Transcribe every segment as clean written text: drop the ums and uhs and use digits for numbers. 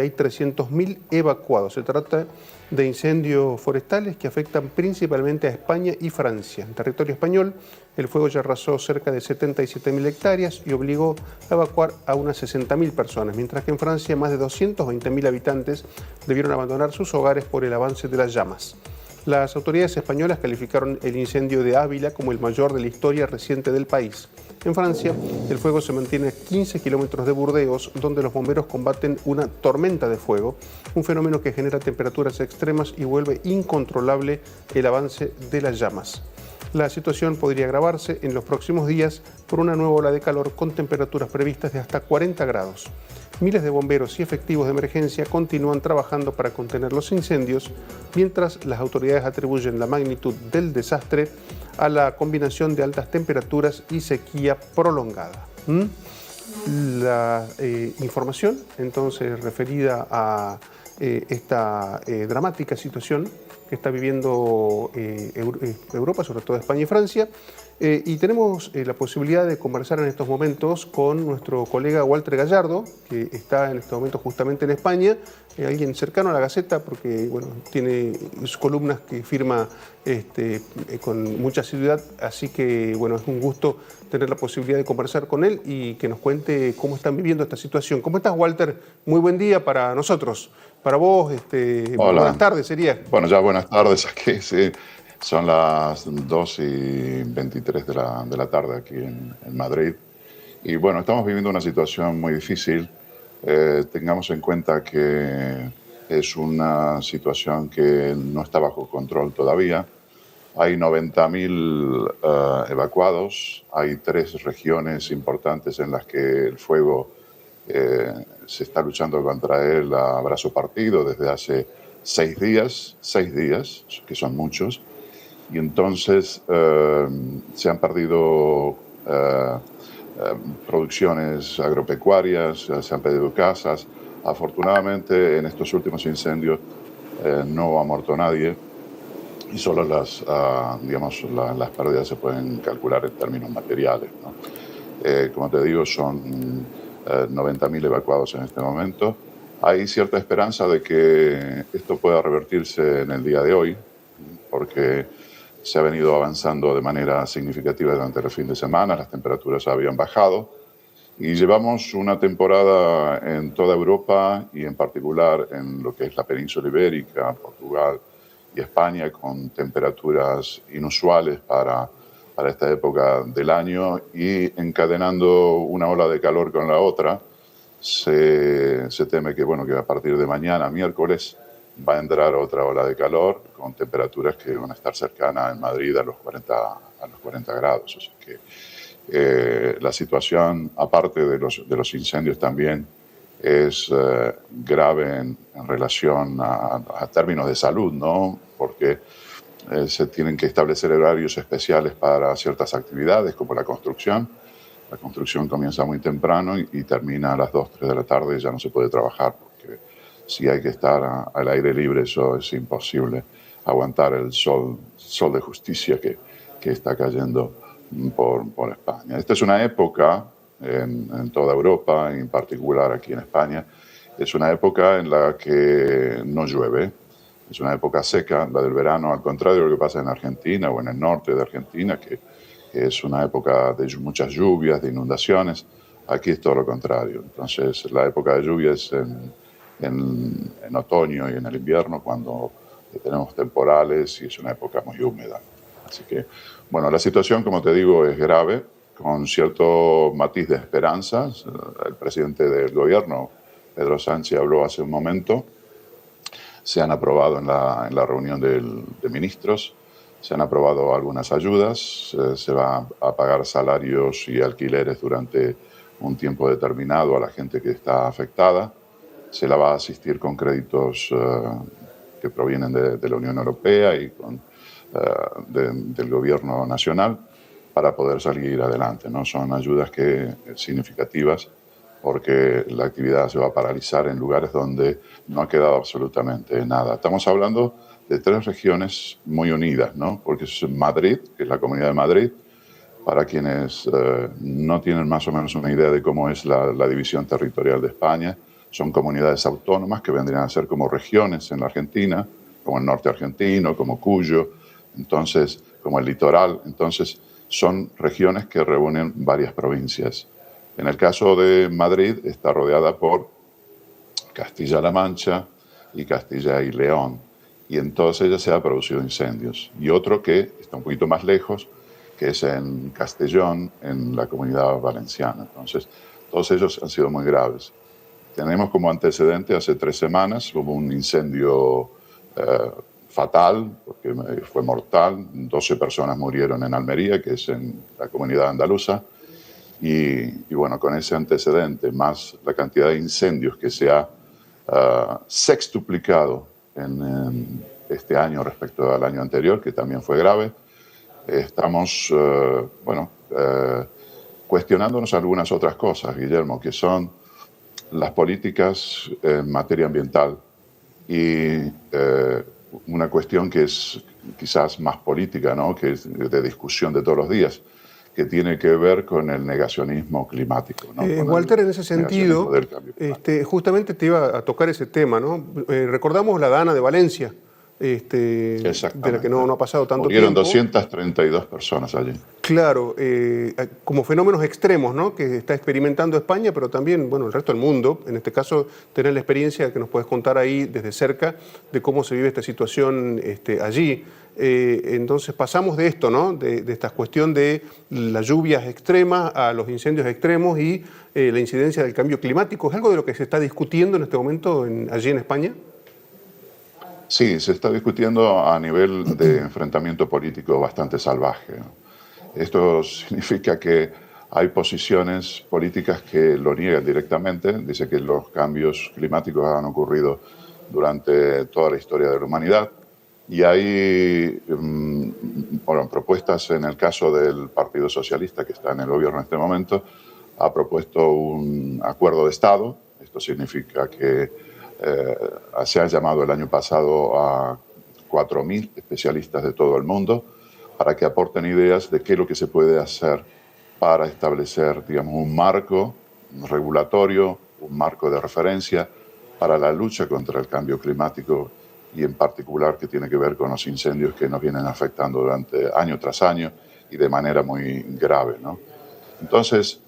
Hay 300.000 evacuados. Se trata de incendios forestales que afectan principalmente a España y Francia. En territorio español, el fuego ya arrasó cerca de 77.000 hectáreas y obligó a evacuar a unas 60.000 personas, mientras que en Francia más de 220.000 habitantes debieron abandonar sus hogares por el avance de las llamas. Las autoridades españolas calificaron el incendio de Ávila como el mayor de la historia reciente del país. En Francia, el fuego se mantiene a 15 kilómetros de Burdeos, donde los bomberos combaten una tormenta de fuego, un fenómeno que genera temperaturas extremas y vuelve incontrolable el avance de las llamas. La situación podría agravarse en los próximos días por una nueva ola de calor con temperaturas previstas de hasta 40 grados. Miles de bomberos y efectivos de emergencia continúan trabajando para contener los incendios, mientras las autoridades atribuyen la magnitud del desastre a la combinación de altas temperaturas y sequía prolongada. La información, entonces, referida a esta dramática situación que está viviendo Europa, sobre todo España y Francia. Y tenemos la posibilidad de conversar en estos momentos con nuestro colega Walter Gallardo, que está en este momento justamente en España, alguien cercano a la Gaceta, porque bueno, tiene sus columnas que firma con mucha asiduidad, así que bueno, es un gusto tener la posibilidad de conversar con él y que nos cuente cómo están viviendo esta situación. ¿Cómo estás, Walter? Muy buen día para nosotros. Para vos, Hola. buenas tardes sería. Bueno, ya buenas tardes aquí, sí. Son las 2:23 de la tarde aquí en Madrid. Y bueno, estamos viviendo una situación muy difícil. Tengamos en cuenta que es una situación que no está bajo control todavía. Hay 90.000 evacuados. Hay 3 regiones importantes en las que el fuego se está luchando contra él a brazo partido desde hace 6 días, que son muchos, y entonces se han perdido producciones agropecuarias, se han perdido casas. Afortunadamente, en estos últimos incendios no ha muerto nadie y solo las pérdidas se pueden calcular en términos materiales, ¿no? Como te digo, son 90.000 evacuados en este momento. Hay cierta esperanza de que esto pueda revertirse en el día de hoy, porque se ha venido avanzando de manera significativa durante el fin de semana, las temperaturas habían bajado y llevamos una temporada en toda Europa y en particular en lo que es la península ibérica, Portugal y España, con temperaturas inusuales para esta época del año, y encadenando una ola de calor con la otra, se teme que, bueno, que a partir de mañana, miércoles, va a entrar otra ola de calor con temperaturas que van a estar cercanas en Madrid a los 40 grados. O sea que la situación, aparte de los incendios, también es grave en relación a términos de salud, ¿no? Porque se tienen que establecer horarios especiales para ciertas actividades, como la construcción. La construcción comienza muy temprano y termina a las 2, 3 de la tarde y ya no se puede trabajar, porque si hay que estar al aire libre, eso es imposible. Aguantar el sol de justicia que está cayendo por España. Esta es una época en toda Europa, en particular aquí en España, es una época en la que no llueve. Es una época seca, la del verano, al contrario de lo que pasa en Argentina o en el norte de Argentina, que es una época de muchas lluvias, de inundaciones. Aquí es todo lo contrario. Entonces, la época de lluvia es en otoño y en el invierno, cuando tenemos temporales, y es una época muy húmeda. Así que, bueno, la situación, como te digo, es grave, con cierto matiz de esperanzas. El presidente del gobierno, Pedro Sánchez, habló hace un momento. Se han aprobado en la reunión de ministros, se han aprobado algunas ayudas, se va a pagar salarios y alquileres durante un tiempo determinado a la gente que está afectada, se la va a asistir con créditos que provienen de la Unión Europea y del gobierno nacional para poder salir adelante, ¿no? Son ayudas significativas, porque la actividad se va a paralizar en lugares donde no ha quedado absolutamente nada. Estamos hablando de 3 regiones muy unidas, ¿no? Porque es Madrid, que es la Comunidad de Madrid, para quienes no tienen más o menos una idea de cómo es la división territorial de España. son comunidades autónomas que vendrían a ser como regiones en la Argentina, como el norte argentino, como Cuyo, entonces, como el litoral. Entonces, son regiones que reúnen varias provincias. En el caso de Madrid, está rodeada por Castilla-La Mancha y Castilla y León. Y en todas ellas se han producido incendios. Y otro que está un poquito más lejos, que es en Castellón, en la Comunidad Valenciana. Entonces, todos ellos han sido muy graves. Tenemos como antecedente, hace 3 semanas, hubo un incendio fatal, porque fue mortal. 12 personas murieron en Almería, que es en la comunidad andaluza. Y bueno, con ese antecedente, más la cantidad de incendios que se ha sextuplicado en este año respecto al año anterior, que también fue grave, estamos, cuestionándonos algunas otras cosas, Guillermo, que son las políticas en materia ambiental y una cuestión que es quizás más política, ¿no?, que es de discusión de todos los días, que tiene que ver con el negacionismo climático, ¿no? Walter, en ese sentido, justamente te iba a tocar ese tema, ¿no? Recordamos la Dana de Valencia, de la que no ha pasado tanto Murieron tiempo. 232 personas allí. Claro, como fenómenos extremos, ¿no?, que está experimentando España, pero también, bueno, el resto del mundo. En este caso, tener la experiencia que nos puedes contar ahí desde cerca de cómo se vive esta situación allí. Entonces pasamos de esto, ¿no?, de esta cuestión de las lluvias extremas a los incendios extremos y la incidencia del cambio climático. ¿Es algo de lo que se está discutiendo en este momento allí en España? Sí, se está discutiendo a nivel de enfrentamiento político bastante salvaje. Esto significa que hay posiciones políticas que lo niegan directamente. Dice que los cambios climáticos han ocurrido durante toda la historia de la humanidad. Y hay propuestas, en el caso del Partido Socialista, que está en el gobierno en este momento, ha propuesto un acuerdo de Estado. Esto significa que se ha llamado el año pasado a 4.000 especialistas de todo el mundo para que aporten ideas de qué es lo que se puede hacer para establecer, digamos, un marco regulatorio, un marco de referencia para la lucha contra el cambio climático y en particular que tiene que ver con los incendios que nos vienen afectando durante año tras año y de manera muy grave, ¿no? Entonces,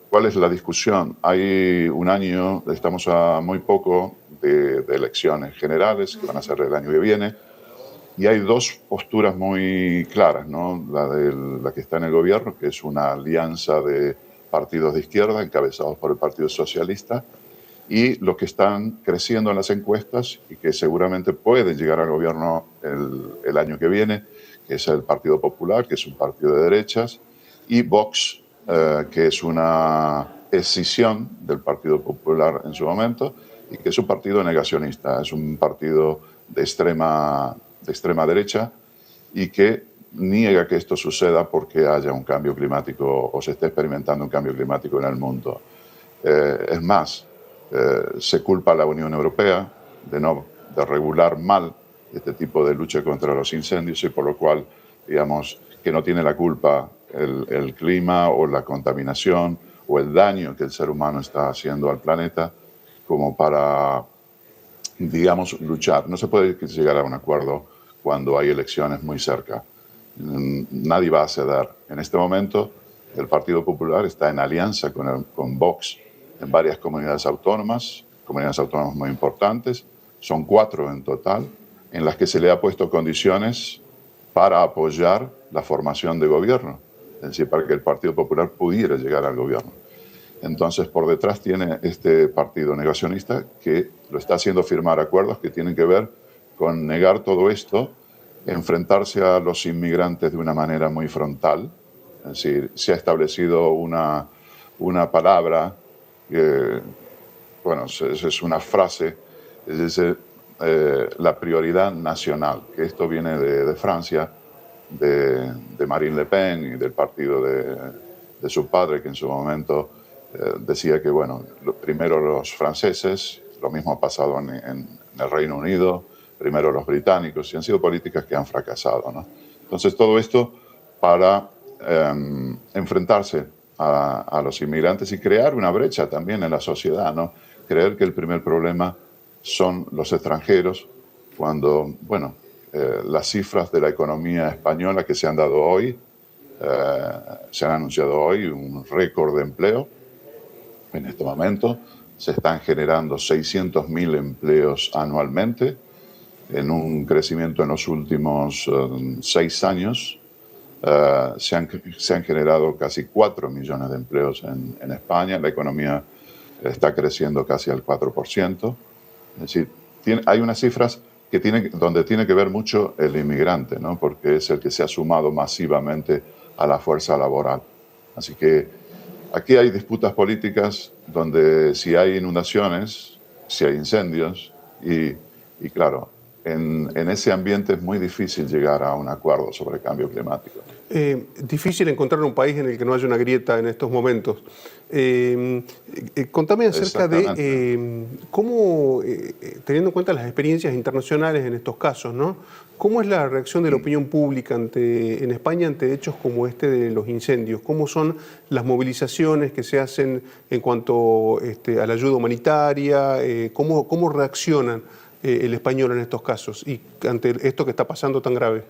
¿cuál es la discusión? Hay un año, estamos a muy poco de elecciones generales que van a ser el año que viene, y hay dos posturas muy claras, ¿no? La que está en el gobierno, que es una alianza de partidos de izquierda encabezados por el Partido Socialista, y los que están creciendo en las encuestas y que seguramente pueden llegar al gobierno el año que viene, que es el Partido Popular, que es un partido de derechas, y Vox, que es una escisión del Partido Popular en su momento y que es un partido negacionista, es un partido de extrema derecha y que niega que esto suceda porque haya un cambio climático o se esté experimentando un cambio climático en el mundo. Es más, se culpa a la Unión Europea de regular mal este tipo de lucha contra los incendios y por lo cual, digamos, que no tiene la culpa el clima o la contaminación o el daño que el ser humano está haciendo al planeta como para, digamos, luchar. No se puede llegar a un acuerdo cuando hay elecciones muy cerca. Nadie va a ceder. En este momento, el Partido Popular está en alianza con Vox en varias comunidades autónomas muy importantes, son 4 en total, en las que se le ha puesto condiciones para apoyar la formación de gobierno, es decir, para que el Partido Popular pudiera llegar al gobierno. Entonces, por detrás tiene este partido negacionista que lo está haciendo firmar acuerdos que tienen que ver con negar todo esto, enfrentarse a los inmigrantes de una manera muy frontal. Es decir, se ha establecido una palabra, es una frase, es decir, la prioridad nacional, que esto viene de Francia, de Marine Le Pen y del partido de su padre, que en su momento decía que, bueno, primero los franceses, lo mismo ha pasado en el Reino Unido, primero los británicos, y han sido políticas que han fracasado, ¿no? Entonces, todo esto para enfrentarse a los inmigrantes y crear una brecha también en la sociedad, ¿no? creer que el primer problema son los extranjeros, cuando, bueno, las cifras de la economía española que se han dado hoy, se han anunciado hoy un récord de empleo. En este momento se están generando 600.000 empleos anualmente, en un crecimiento en los últimos 6 años. Se han generado casi 4 millones de empleos en España. La economía está creciendo casi al 4%. Es decir, hay unas cifras donde tiene que ver mucho el inmigrante, ¿no? Porque es el que se ha sumado masivamente a la fuerza laboral. Así que aquí hay disputas políticas donde si hay inundaciones, si hay incendios, y claro, en ese ambiente es muy difícil llegar a un acuerdo sobre el cambio climático. Difícil encontrar un país en el que no haya una grieta en estos momentos. Contame acerca de cómo, teniendo en cuenta las experiencias internacionales en estos casos, ¿no? ¿Cómo es la reacción de la opinión pública en España ante hechos como este de los incendios? ¿Cómo son las movilizaciones que se hacen en cuanto a la ayuda humanitaria? ¿Cómo reaccionan el español en estos casos y ante esto que está pasando tan grave?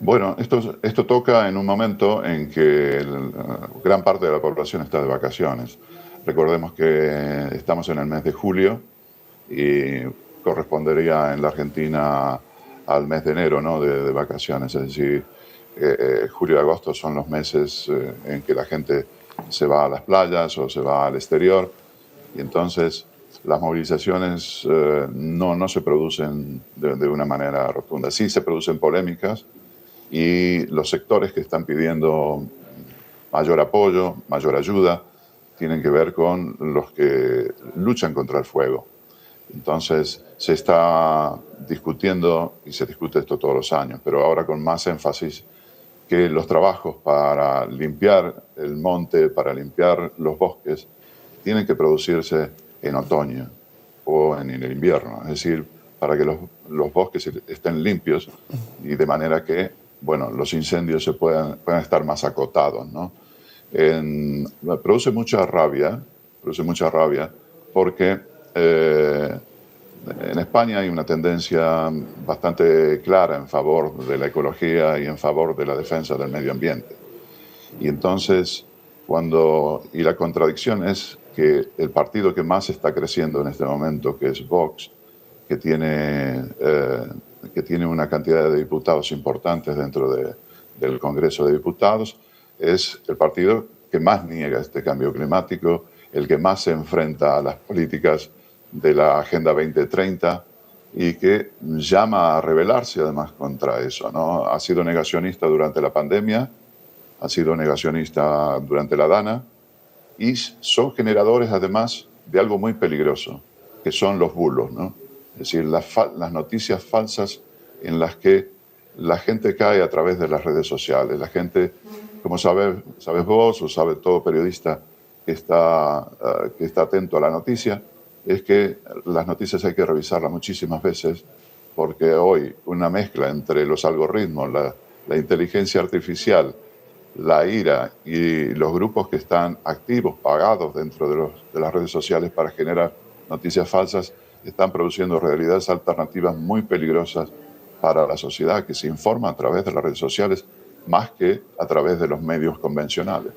Bueno, esto toca en un momento en que gran parte de la población está de vacaciones. Recordemos que estamos en el mes de julio y correspondería en la Argentina al mes de enero, ¿no? de vacaciones. Es decir, julio y agosto son los meses en que la gente se va a las playas o se va al exterior, y entonces las movilizaciones no se producen de una manera rotunda. Sí se producen polémicas, y los sectores que están pidiendo mayor apoyo, mayor ayuda, tienen que ver con los que luchan contra el fuego. Entonces se está discutiendo, y se discute esto todos los años, pero ahora con más énfasis, que los trabajos para limpiar el monte, para limpiar los bosques, tienen que producirse en otoño o en el invierno. Es decir, para que los bosques estén limpios y de manera que, bueno, los incendios puedan estar más acotados, ¿no? Produce mucha rabia porque en España hay una tendencia bastante clara en favor de la ecología y en favor de la defensa del medio ambiente. Y entonces, y la contradicción es que el partido que más está creciendo en este momento, que es Vox, que tiene una cantidad de diputados importantes dentro del Congreso de Diputados, es el partido que más niega este cambio climático, el que más se enfrenta a las políticas de la Agenda 2030 y que llama a rebelarse además contra eso, ¿no? Ha sido negacionista durante la pandemia, ha sido negacionista durante la DANA, y son generadores además de algo muy peligroso, que son los bulos, ¿no? Es decir, las noticias falsas en las que la gente cae a través de las redes sociales. La gente, como sabes vos o sabe todo periodista que está atento a la noticia, es que las noticias hay que revisarlas muchísimas veces, porque hoy una mezcla entre los algoritmos, la inteligencia artificial, la ira y los grupos que están activos, pagados dentro de las redes sociales para generar noticias falsas, están produciendo realidades alternativas muy peligrosas para la sociedad, que se informa a través de las redes sociales más que a través de los medios convencionales.